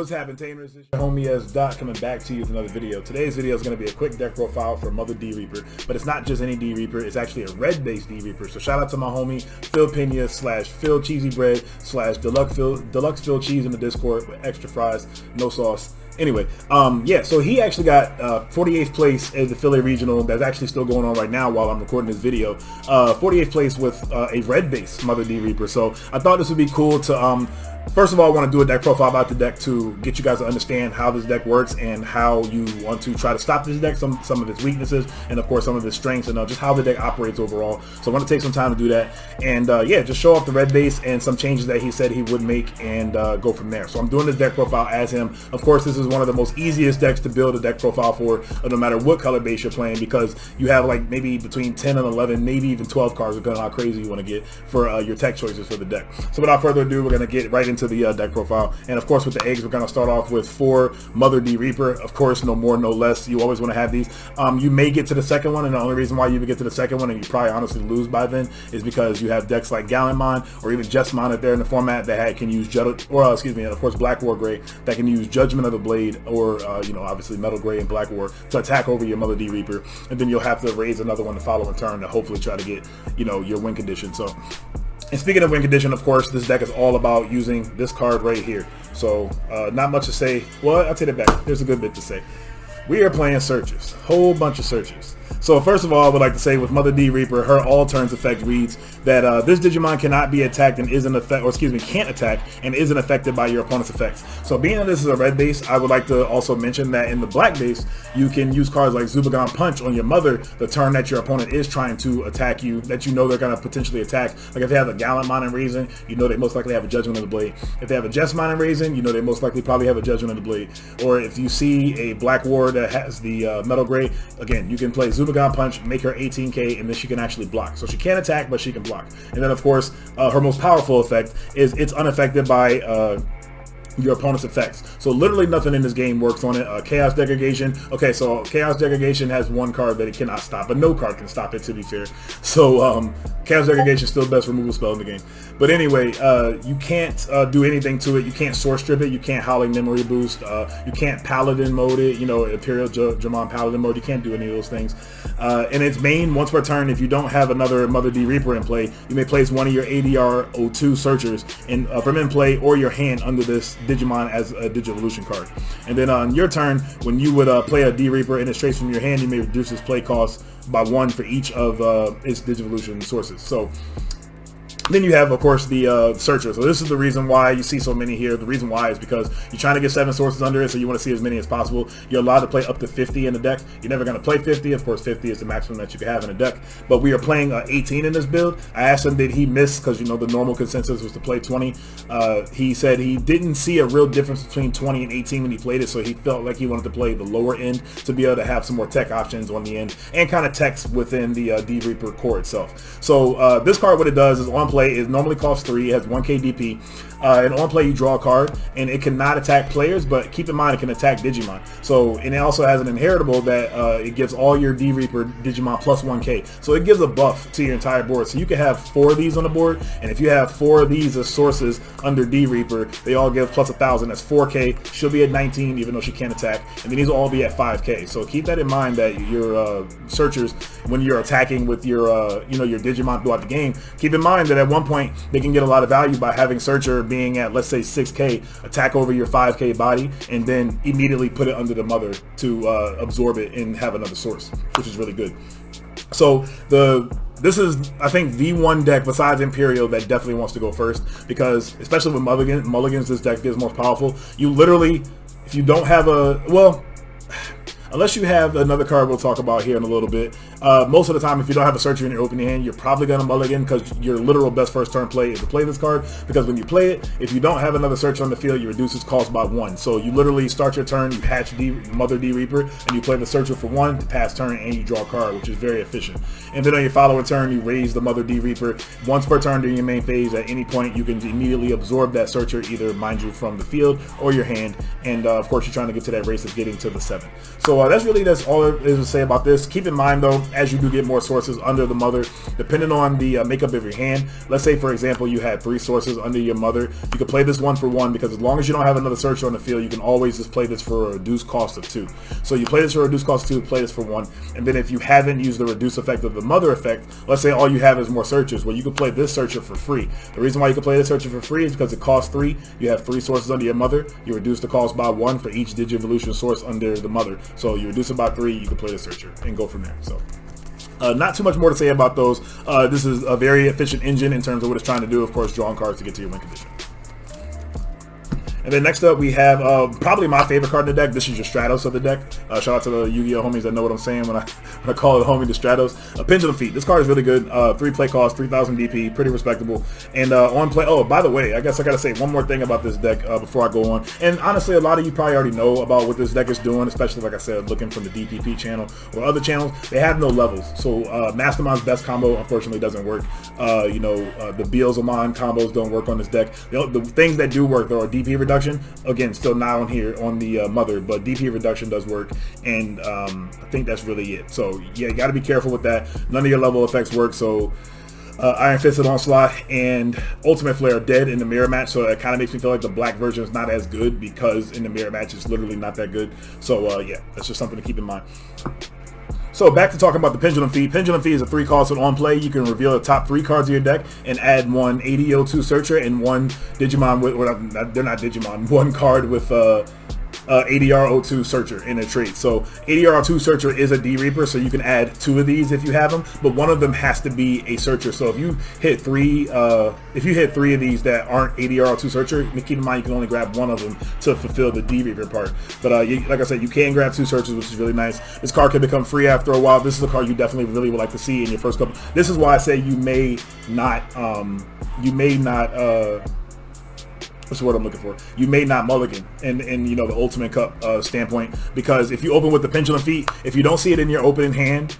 What's happening, Tamers? It's your homie S. Dot coming back to you with another video. Today's video is going to be a quick deck profile for Mother D Reaper, but it's not just any D Reaper, it's actually a red-based D Reaper. So shout out to my homie Phil Pena / Phil Cheesy Bread / Deluxe Phil Cheese in the Discord with extra fries, no sauce. Anyway, yeah, so he actually got 48th place in the Philly Regional. That's actually still going on right now while I'm recording this video. 48th place with a red-based Mother D Reaper. So I thought this would be cool to first of all, I want to do a deck profile about the deck to get you guys to understand how this deck works and how you want to try to stop this deck, some of its weaknesses, and of course some of its strengths, and just how the deck operates overall. So I want to take some time to do that, and yeah, just show off the red base and some changes that he said he would make, and go from there. So I'm doing this deck profile as him. Of course, this is one of the most easiest decks to build a deck profile for, no matter what color base you're playing, because you have like maybe between 10 and 11, maybe even 12 cards, depending on how crazy you want to get for your tech choices for the deck. So without further ado, we're going to get right into the deck profile. And of course, with the eggs, we're going to start off with 4 Mother D Reaper. Of course, no more, no less. You always want to have these. You may get to the second one, and the only reason why you would get to the second one, and you probably honestly lose by then, is because you have decks like Gallimon or even Jessmon out there in the format that can use excuse me, and of course Black War Gray that can use Judgment of the Blade, or obviously Metal Gray and Black War to attack over your Mother D Reaper, and then you'll have to raise another one the following turn to hopefully try to get your win condition. So. And speaking of win condition, of course, this deck is all about using this card right here. So, not much to say. Well, I'll take it back. There's a good bit to say. We are playing searches. Whole bunch of searches. So first of all, I would like to say with Mother D Reaper, her all turns effect reads that this Digimon cannot be attacked and isn't can't attack and isn't affected by your opponent's effects. So being that this is a red base, I would like to also mention that in the black base, you can use cards like Zubagon Punch on your Mother the turn that your opponent is trying to attack you, that they're going to potentially attack. Like if they have a Gallimon and Raisin, they most likely have a Judgment of the Blade. If they have a Jessmon and Raisin, they most likely probably have a Judgment of the Blade. Or if you see a Black War that has the Metal Gray, again, you can play Zubagon Punch, make her 18k, and then she can actually block. So she can't attack, but she can block. And then of course, her most powerful effect is it's unaffected by your opponent's effects. So literally nothing in this game works on it. Chaos Degradation. Okay, so Chaos Degradation has one card that it cannot stop, but no card can stop it, to be fair. So Chaos Degradation is still the best removal spell in the game. But anyway, you can't do anything to it. You can't Source Strip it. You can't Howling Memory Boost. You can't Paladin mode it. Imperial Dramon Paladin mode. You can't do any of those things. And its main, once per turn, if you don't have another Mother D Reaper in play, you may place one of your EX02 searchers from in play or your hand under this Digimon as a Digivolution card. And then on your turn, when you would play a D Reaper and it strays from your hand, you may reduce its play cost by 1 for each of its Digivolution sources. So then you have, of course, the searcher. So this is the reason why you see so many here. The reason why is because you're trying to get 7 sources under it, so you want to see as many as possible. You're allowed to play up to 50 in the deck. You're never going to play 50. Of course, 50 is the maximum that you can have in a deck. But we are playing 18 in this build. I asked him, did he miss? Because, the normal consensus was to play 20. He said he didn't see a real difference between 20 and 18 when he played it, so he felt like he wanted to play the lower end to be able to have some more tech options on the end and kind of techs within the D Reaper core itself. So this card, what it does is on play, it normally costs 3, it has 1k DP, and on play you draw a card, and it cannot attack players, but keep in mind it can attack Digimon. So, and it also has an inheritable that it gives all your D Reaper Digimon plus 1k. So it gives a buff to your entire board. So you can have 4 of these on the board, and if you have 4 of these as sources under D Reaper, they all give plus 1,000. That's 4k. She'll be at 19, even though she can't attack, and then these will all be at 5k. So keep that in mind, that your searchers, when you're attacking with your your Digimon throughout the game, keep in mind that at one point they can get a lot of value by having searcher being at, let's say, 6k, attack over your 5k body, and then immediately put it under the Mother to absorb it and have another source, which is really good. So this is, I think, the one deck besides Imperial that definitely wants to go first, because especially with mulligans, this deck is most powerful. You literally, if you don't have unless you have another card we'll talk about here in a little bit, most of the time, if you don't have a searcher in your opening hand, you're probably going to mulligan, because your literal best first turn play is to play this card, because when you play it, if you don't have another searcher on the field, you reduce its cost by 1. So you literally start your turn, you hatch Mother D Reaper, and you play the searcher for 1 to pass turn, and you draw a card, which is very efficient. And then on your following turn, you raise the Mother D Reaper once per turn during your main phase. At any point, you can immediately absorb that searcher, either, mind you, from the field or your hand, and of course, you're trying to get to that race of getting to the 7. So So that's all there is to say about this. Keep in mind though, as you do get more sources under the mother, depending on the makeup of your hand, let's say for example you had 3 sources under your mother, you could play this 1 for 1, because as long as you don't have another searcher on the field, you can always just play this for a reduced cost of 2. So you play this for a reduced cost of 2, play this for 1, and then if you haven't used the reduced effect of the mother effect, let's say all you have is more searchers, well, you can play this searcher for free. The reason why you can play this searcher for free is because it costs 3. You have 3 sources under your mother. You reduce the cost by 1 for each Digivolution source under the mother. So you reduce it by 3, you can play the searcher and go from there. So not too much more to say about those. This is a very efficient engine in terms of what it's trying to do. Of course, drawing cards to get to your win condition. And then next up we have probably my favorite card in the deck. This is your Stratos of the deck. Shout out to the Yu-Gi-Oh homies that know what I'm saying when I call it homie the Stratos. A Pendulum Feet. This card is really good. 3 play cost, 3,000 DP, pretty respectable. And on play. Oh, by the way, I guess I gotta say one more thing about this deck before I go on. And honestly, a lot of you probably already know about what this deck is doing, especially like I said, looking from the DPP channel or other channels. They have no levels, so Mastermind's best combo unfortunately doesn't work. The Beelzemon combos don't work on this deck. The things that do work though are DP reduction. Again, still not on here on the mother, but DP reduction does work, and I think that's really it. So yeah, you got to be careful with that. None of your level effects work. So Iron Fisted Onslaught and Ultimate Flare are dead in the mirror match, so it kind of makes me feel like the black version is not as good, because in the mirror match it's literally not that good. So yeah, that's just something to keep in mind. So back to talking about the Pendulum Feed. Pendulum Feed is a 3 cost, and on play you can reveal the top 3 cards of your deck and add 1 EX02 Searcher and 1 Digimon with, well, they're not Digimon, 1 card with ADR02 Searcher in a trait. So ADR02 Searcher is a D-Reaper, so you can add 2 of these if you have them, but one of them has to be a Searcher. So if you hit 3 of these that aren't ADR02 Searcher, keep in mind you can only grab 1 of them to fulfill the D-Reaper part. But like I said, you can grab 2 Searchers, which is really nice. This card can become free after a while. This is a card you definitely really would like to see in your first couple. This is why I say you may not what's the word I'm looking for? You may not mulligan in you know, the Ultimate Cup standpoint, because if you open with the Pendulum Feet, if you don't see it in your opening hand,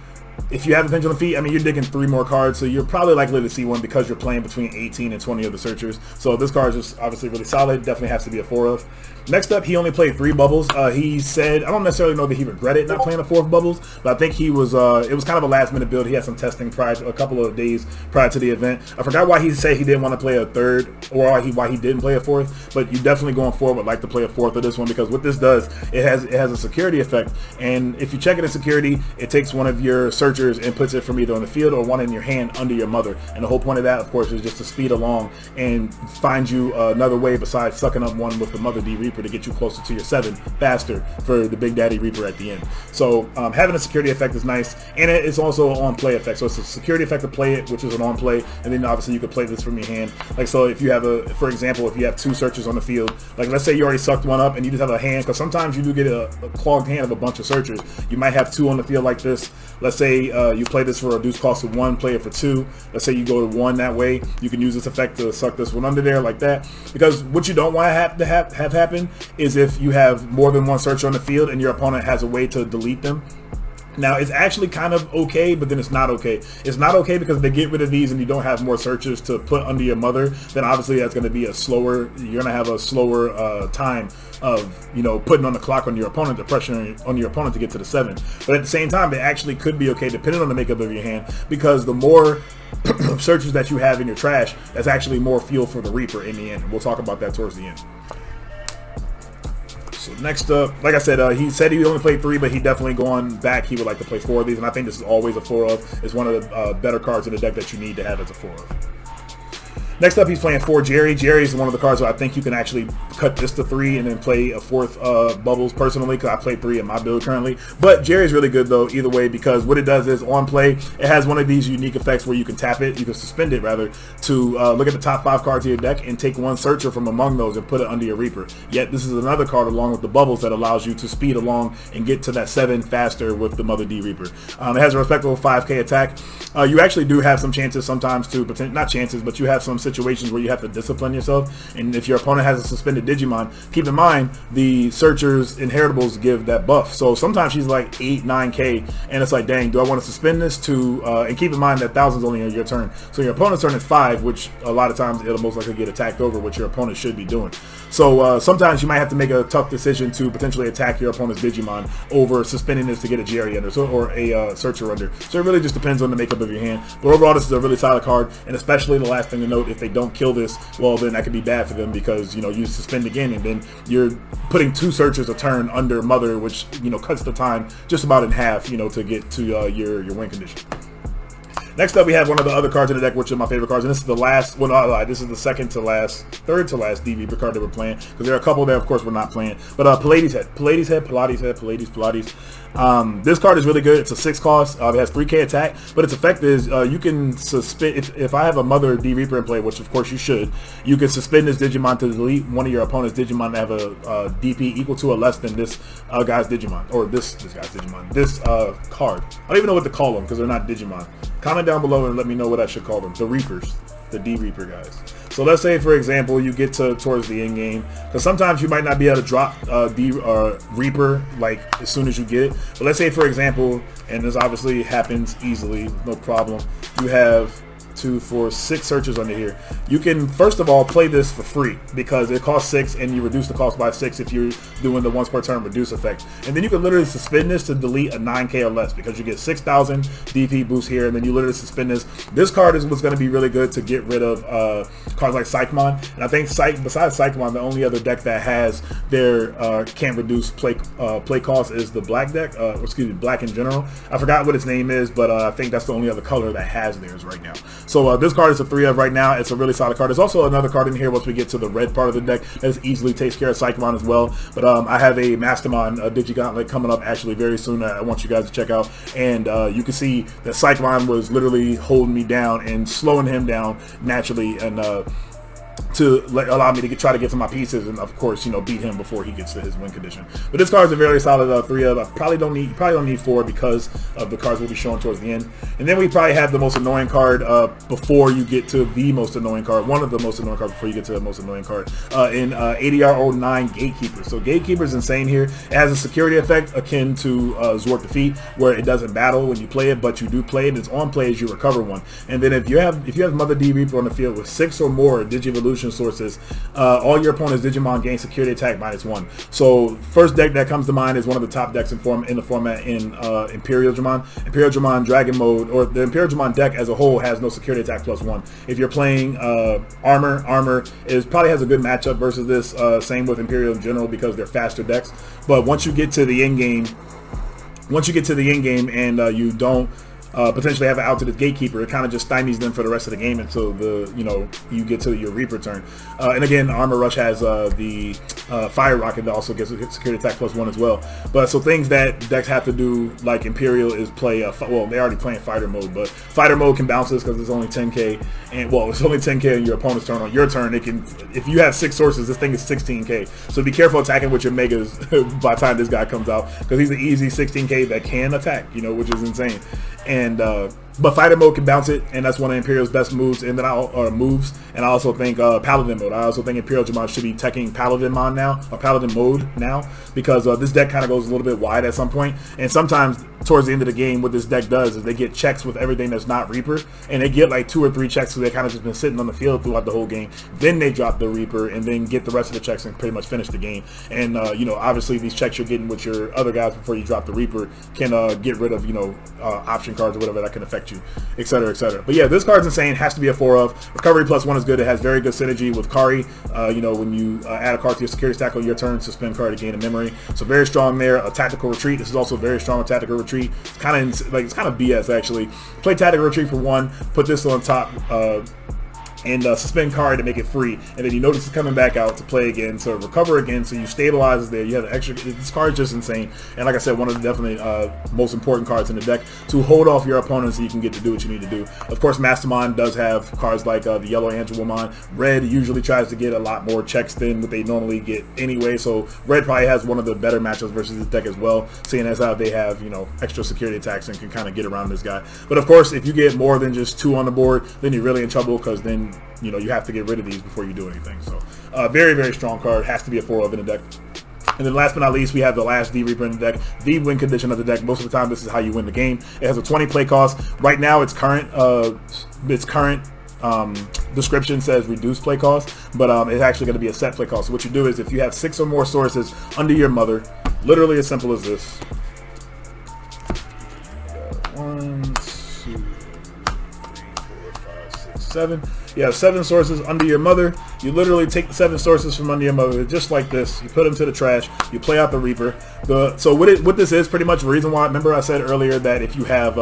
if you have a Pendulum Feet, I mean, you're digging 3 more cards, so you're probably likely to see one because you're playing between 18 and 20 of the searchers. So this card is just obviously really solid. Definitely has to be a 4 of. Next up, he only played 3 bubbles. He said, I don't necessarily know that he regretted not playing a 4th bubbles, but I think he was, it was kind of a last minute build. He had some testing prior to, a couple of days prior to the event. I forgot why he said he didn't want to play a 3rd, or why he didn't play a 4th, but you definitely going forward would like to play a 4th of this one, because what this does, it has a security effect, and if you check it in security, it takes one of your searchers and puts it from either on the field or one in your hand under your mother. And the whole point of that, of course, is just to speed along and find you another way besides sucking up one with the mother D-Reaper to get you closer to your 7 faster for the Big Daddy Reaper at the end. So having a security effect is nice, and it's also an on-play effect. So it's a security effect to play it, which is an on-play, and then obviously you could play this from your hand. Like, so if you have for example, if you have 2 searchers on the field, like let's say you already sucked one up and you just have a hand, because sometimes you do get a clogged hand of a bunch of searchers. You might have 2 on the field like this. Let's say you play this for a reduced cost of 1, play it for 2. Let's say you go to 1 that way. You can use this effect to suck this one under there like that. Because what you don't want to have happen is if you have more than 1 searcher on the field and your opponent has a way to delete them. Now, it's actually kind of okay, but then it's not okay. It's not okay because if they get rid of these and you don't have more searchers to put under your mother, then obviously that's going to be you're going to have a slower time of, you know, putting on the clock on your opponent, the pressure on your opponent to get to the 7. But at the same time, it actually could be okay depending on the makeup of your hand, because the more searchers that you have in your trash, that's actually more fuel for the Reaper in the end. We'll talk about that towards the end. So next up, like I said, he said he only played 3, but he definitely going back, he would like to play 4 of these, and I think this is always a 4 of. It's one of the better cards in the deck that you need to have as a 4 of. Next up, he's playing 4 Jerry. Jerry is one of the cards where I think you can actually cut this to 3 and then play a 4th Bubbles personally, because I play 3 in my build currently. But Jerry's really good though either way, because what it does is on play, it has one of these unique effects where you can tap it, you can suspend it rather, to look at the top 5 cards of your deck and take 1 searcher from among those and put it under your Reaper. Yet this is another card along with the Bubbles that allows you to speed along and get to that 7 faster with the Mother D Reaper. It has a respectable 5k attack. You actually do have some chances sometimes to, not chances, but you have some situations where you have to discipline yourself, and if your opponent has a suspended Digimon, keep in mind the searchers inheritables give that buff. So sometimes she's like 8, 9k, and it's like, dang, do I want to suspend this to and keep in mind that 1000's only on your turn, so your opponent's turn is 5, which a lot of times it'll most likely get attacked over, which your opponent should be doing. So sometimes you might have to make a tough decision to potentially attack your opponent's Digimon over suspending this to get a Jerry under, or a searcher under. So it really just depends on the makeup of your hand. But overall, this is a really solid card, and especially the last thing to note, if they don't kill this, well, then that could be bad for them, because, you know, you suspend again, and then you're putting 2 searchers a turn under Mother, which, you know, cuts the time just about in half, you know, to get to your win condition. Next up, we have one of the other cards in the deck, which are my favorite cards, and this is the last, well, not lie, this is the third to last D-Reaper card that we're playing, because there are a couple that, of course, we're not playing. But Pilates Head. This card is really good. It's a 6 cost. It has 3k attack, but its effect is you can suspend, if I have a Mother D-Reaper in play, which of course you should, you can suspend this Digimon to delete one of your opponent's Digimon to have a DP equal to or less than this guy's Digimon, or this guy's Digimon, this card. I don't even know what to call them, because they're not Digimon. Comment down below and let me know what I should call them. The Reapers, the D-Reaper guys. So let's say, for example, you get towards the end game, because sometimes you might not be able to drop Reaper like as soon as you get it. But let's say, for example, and this obviously happens easily, no problem. You have 2, 4, 6 searches under here. You can first of all play this for free, because it costs 6 and you reduce the cost by 6 if you're doing the once per turn reduce effect. And then you can literally suspend this to delete a 9k or less, because you get 6,000 DP boost here, and then you literally suspend this. This card is what's going to be really good to get rid of cards like Psychmon. And I think besides Psychmon, the only other deck that has their can't reduce play cost is the black deck, excuse me, black in general. I forgot what its name is, but I think that's the only other color that has theirs right now. So this card is a 3 of right now. It's a really solid card. There's also another card in here once we get to the red part of the deck that easily takes care of Psychmon as well. But I have a Mastermon Digigauntlet coming up actually very soon that I want you guys to check out. And you can see that Psychmon was literally holding me down and slowing him down naturally, and to allow me to try to get to my pieces, and of course, you know, beat him before he gets to his win condition. But this card is a very solid 3 of. I probably don't need 4 because of the cards we'll be showing towards the end. And then we probably have the most annoying card before you get to the most annoying card. One of the most annoying cards before you get to the most annoying card in ADR09 Gatekeeper. So Gatekeeper is insane here. It has a security effect akin to Zork Defeat, where it doesn't battle when you play it, but you do play it. It's on play as you recover one. And then if you have Mother D-Reaper on the field with 6 or more Digivolution sources, all your opponent's Digimon gain security attack -1. So first deck that comes to mind is one of the top decks in the format in Imperial Digimon. Imperial Digimon Dragon Mode, or the Imperial Digimon deck as a whole, has no security attack +1. If you're playing Armor probably has a good matchup versus this. Same with Imperial in general, because they're faster decks. But once you get to the end game, and you don't potentially have it out to the Gatekeeper, it kind of just stymies them for the rest of the game until you get to your Reaper turn. And again, Armor Rush has the Fire Rocket that also gets a security attack +1 as well. But so things that decks have to do, like Imperial, is play well, they're already playing Fighter Mode, but Fighter Mode can bounce this because it's only 10k, and well, it's only 10k on your opponent's turn. On your turn, it can, if you have 6 sources, this thing is 16k. So be careful attacking with your Megas by the time this guy comes out, because he's an easy 16k that can attack, which is insane. And but Fighter Mode can bounce it, and that's one of Imperial's best moves. And then I also think Paladin Mode. I also think Imperial Digimon should be teching Paladin Mode now, because this deck kind of goes a little bit wide at some point. And sometimes towards the end of the game, what this deck does is they get checks with everything that's not Reaper, and they get like 2 or 3 checks, so they kind of just been sitting on the field throughout the whole game. Then they drop the Reaper, and then get the rest of the checks and pretty much finish the game. And obviously these checks you're getting with your other guys before you drop the Reaper can get rid of option cards or whatever that can affect you, etc., etc. But yeah, this card's insane. Has to be a 4 of. Recovery +1 is good. It has very good synergy with Kari. When you add a card to your security stack on your turn, suspend card to gain a memory. So very strong there. A Tactical Retreat. This is also very strong with Tactical Retreat. It's kind of BS actually. Play Tactical Retreat for 1. Put this on top. And suspend card to make it free, and then you notice it's coming back out to play again, so recover again, so you stabilize there. You have the extra. This card is just insane, and like I said, one of the definitely most important cards in the deck to hold off your opponent so you can get to do what you need to do. Of course, Mastermon does have cards like the Yellow Angelomon. Red usually tries to get a lot more checks than what they normally get anyway, so Red probably has one of the better matchups versus this deck as well, seeing as how they have extra security attacks and can kind of get around this guy. But of course, if you get more than just 2 on the board, then you're really in trouble, because then you know, you have to get rid of these before you do anything. So very, very strong card. Has to be a 4 of in the deck. And then last but not least, we have the last D Reaper in the deck, the win condition of the deck. Most of the time, this is how you win the game. It has a 20 play cost. Right now, its current description says reduced play cost, but it's actually going to be a set play cost. So what you do is, if you have 6 or more sources under your mother, literally as simple as this. 1, 2, 3, 4, 5, 6, 7. You have 7 sources under your mother. You literally take the 7 sources from under your mother, just like this. You put them to the trash. You play out the Reaper. So what this is pretty much the reason why. Remember I said earlier that if you have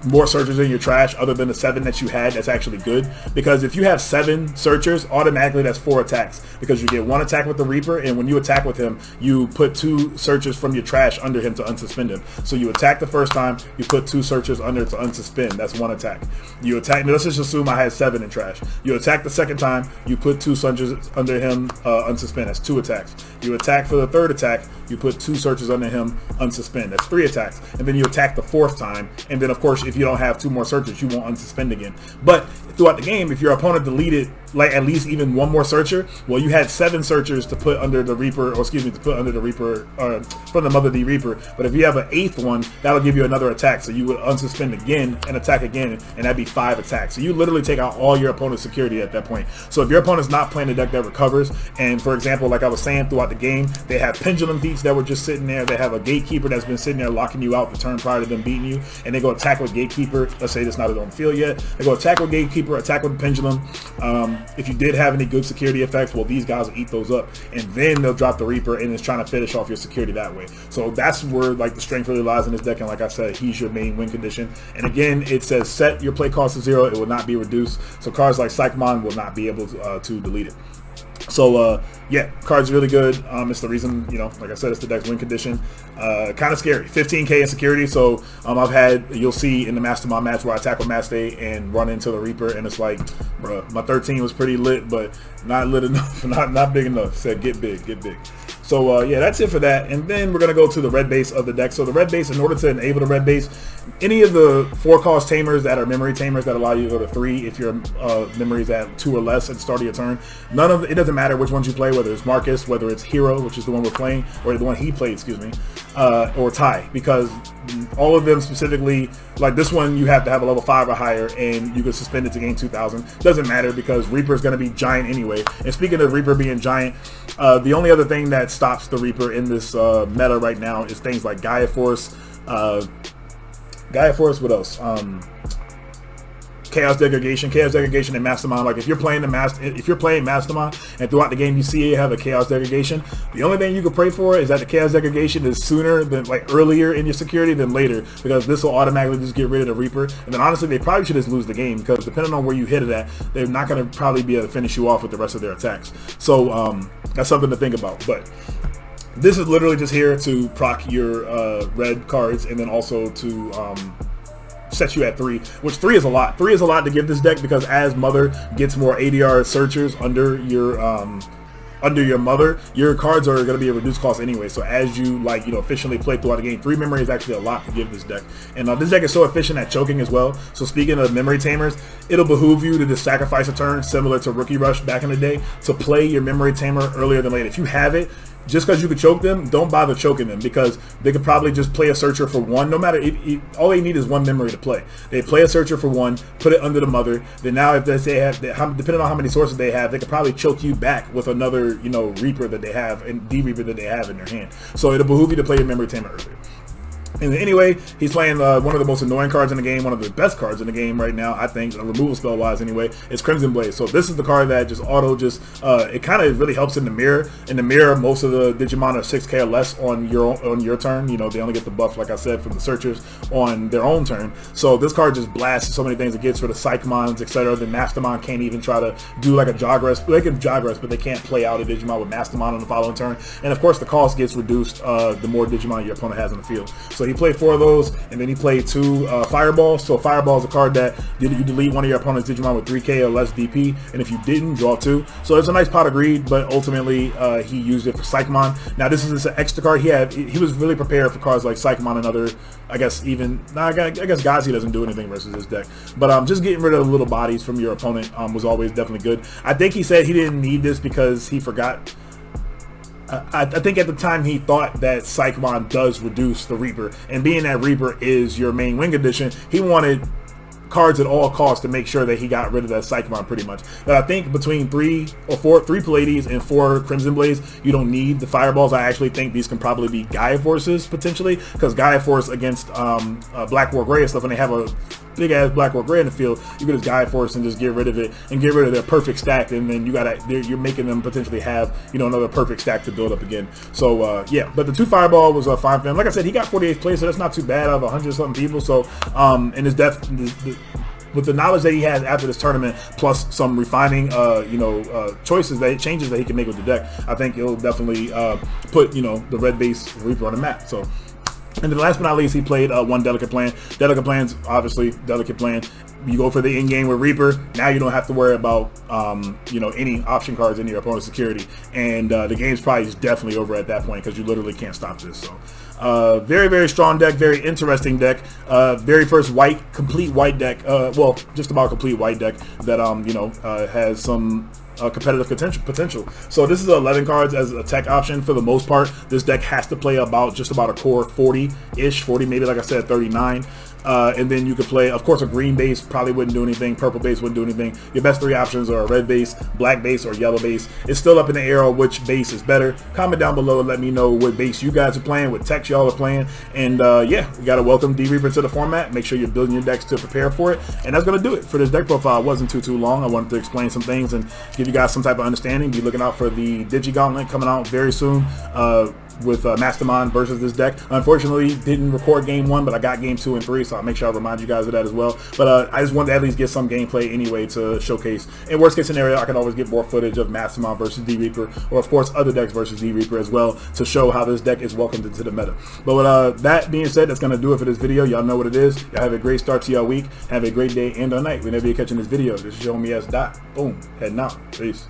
more searchers in your trash other than the 7 that you had, that's actually good, because if you have 7 searchers, automatically that's 4 attacks, because you get 1 attack with the Reaper, and when you attack with him, you put 2 searchers from your trash under him to unsuspend him. So you attack the first time, you put 2 searchers under to unsuspend. That's 1 attack. You attack, let's just assume I had 7 in trash. You attack the second time, you put 2 searchers under him, unsuspend. That's 2 attacks. You attack for the third attack, you put 2 searchers under him, unsuspend. That's 3 attacks. And then you attack the 4th time, and then of course, if you don't have 2 more searchers, you won't unsuspend again. But throughout the game, if your opponent deleted like at least even 1 more searcher, well, you had 7 searchers to put under the Reaper, or excuse me, to put under the Reaper from the Mother D Reaper. But if you have an 8th one, that'll give you another attack. So you would unsuspend again and attack again, and that'd be 5 attacks. So you literally take out all your opponent's security at that point. So if your opponent's not playing a deck that recovers, and for example, like I was saying throughout the game, they have Pendulum Beats that were just sitting there. They have a Gatekeeper that's been sitting there locking you out the turn prior to them beating you, and they go attack with Gatekeeper. Let's say it's not on the field yet. They go attack with Gatekeeper, attack with Pendulum. If you did have any good security effects, well, these guys will eat those up, and then they'll drop the Reaper, and it's trying to finish off your security that way. So that's where like the strength really lies in this deck, and like I said, he's your main win condition. And again, it says set your play cost to 0. It will not be reduced. So cards like Psychmon will not be able to delete it. So yeah, card's really good. It's the reason, you know, like I said, it's the deck's win condition. Kind of scary. 15k in security. So I've had, you'll see in the Mastermind match where I attack with Master and run into the Reaper, and it's like, bruh, my 13 was pretty lit, but not lit enough, not big enough. Said get big, get big. So yeah, that's it for that. And then we're going to go to the red base of the deck. So the red base, in order to enable the red base, any of the 4-cost tamers that are memory tamers that allow you to go to 3 if your memory is at 2 or less at the start of your turn, none of it doesn't matter which ones you play, whether it's Marcus, whether it's Hero, which is the one we're playing, or the one he played, excuse me, or Ty, because all of them specifically, like this one, you have to have a level 5 or higher, and you can suspend it to gain 2,000. Doesn't matter because Reaper is going to be giant anyway. And speaking of Reaper being giant, the only other thing that stops the Reaper in this meta right now is things like Gaia Force, what else? Chaos Degradation, and Mastermind. Like if you're playing Mastermind, and throughout the game you see you have a Chaos Degradation, the only thing you can pray for is that the Chaos Degradation is sooner than, like, earlier in your security than later, because this will automatically just get rid of the Reaper. And then honestly, they probably should just lose the game, because depending on where you hit it at, they're not going to probably be able to finish you off with the rest of their attacks. So that's something to think about. But this is literally just here to proc your red cards, and then also to set you at 3, which 3 is a lot. 3 is a lot to give this deck, because as Mother gets more ADR searchers under your Mother, your cards are going to be a reduced cost anyway. So as you, like, you know, efficiently play throughout the game, 3 memory is actually a lot to give this deck. And this deck is so efficient at choking as well. So speaking of memory tamers, it'll behoove you to just sacrifice a turn, similar to Rookie Rush back in the day, to play your memory tamer earlier than later. If you have it, just because you could choke them, don't bother choking them, because they could probably just play a searcher for 1. No matter, all they need is 1 memory to play. They play a searcher for 1, put it under the Mother. Then now, if they have, depending on how many sources they have, they could probably choke you back with another, you know, Reaper that they have, and D Reaper that they have in their hand. So it'll behoove you to play your memory tamer earlier. And anyway, he's playing one of the most annoying cards in the game, one of the best cards in the game right now, I think, removal spell wise anyway, is Crimson Blaze. So this is the card that just it kind of really helps in the mirror. In the mirror, most of the Digimon are 6k or less on your turn. You know, they only get the buff, like I said, from the searchers on their own turn. So this card just blasts so many things. It gets rid of Psychmons, etc. The Mastermind can't even try to do like a jog rest. They can jog rest, but they can't play out a Digimon with Mastermind on the following turn. And of course, the cost gets reduced the more Digimon your opponent has on the field. So he played 4 of those, and then he played 2 Fireballs. So Fireball is a card that you delete one of your opponent's Digimon with 3k or less DP, and if you didn't, draw 2. So it's a nice pot of greed, but ultimately he used it for Psychomon. Now this is an extra card he was really prepared for cards like Psychomon and other, I guess Gazi doesn't do anything versus this deck. But just getting rid of the little bodies from your opponent was always definitely good. I think he said he didn't need this because he forgot. I think at the time he thought that Psychomon does reduce the Reaper, and being that Reaper is your main wing edition, he wanted cards at all costs to make sure that he got rid of that Psychomon pretty much. But I think between 3 Pallades and 4 Crimson Blades, you don't need the Fireballs. I actually think these can probably be Gaia Forces potentially, because Gaia Force against Black War Gray and stuff, when they have a big ass Black War Gray in the field, you can just Gaia Force and just get rid of it and get rid of their perfect stack, and then you're making them potentially have, you know, another perfect stack to build up again. So yeah, but the 2 Fireball was fine for him. Like I said, he got 48th place, so that's not too bad out of 100 something people. So and his with the knowledge that he has after this tournament, plus some refining, changes that he can make with the deck, I think it'll definitely put, you know, the red base Reaper on the map. So. And then last but not least, he played 1 Delicate Plan. Delicate Plan's obviously Delicate Plan. You go for the in-game with Reaper. Now you don't have to worry about any option cards in your opponent's security, and the game's probably just definitely over at that point because you literally can't stop this. So very, very strong deck, very interesting deck. Very first complete white deck. Well, just about complete white deck that has some competitive potential. So this is 11 cards as a tech option for the most part. This deck has to play just about a core 40-ish, 40 maybe, like I said, 39. And then you could play, of course, a green base probably wouldn't do anything, purple base wouldn't do anything. Your best 3 options are a red base, black base, or yellow base. It's still up in the air on which base is better. Comment down below and let me know what base you guys are playing, what techs y'all are playing. And yeah, we gotta welcome D-Reaper to the format. Make sure you're building your decks to prepare for it. And that's gonna do it for this deck profile. It wasn't too long. I wanted to explain some things and give you guys some type of understanding. Be looking out for the Digigauntlet coming out very soon. With Mastermind versus this deck. Unfortunately, didn't record game 1, but I got game 2 and 3, so I'll make sure I remind you guys of that as well. But I just wanted to at least get some gameplay anyway to showcase. In worst case scenario, I can always get more footage of Mastermind versus D-Reaper, or of course other decks versus D-Reaper as well, to show how this deck is welcomed into the meta. But with that being said, that's going to do it for this video. Y'all know what it is. Y'all have a great start to your week. Have a great day and or night whenever you're catching this video. This is your homie S. Dot. Boom. Heading out. Peace.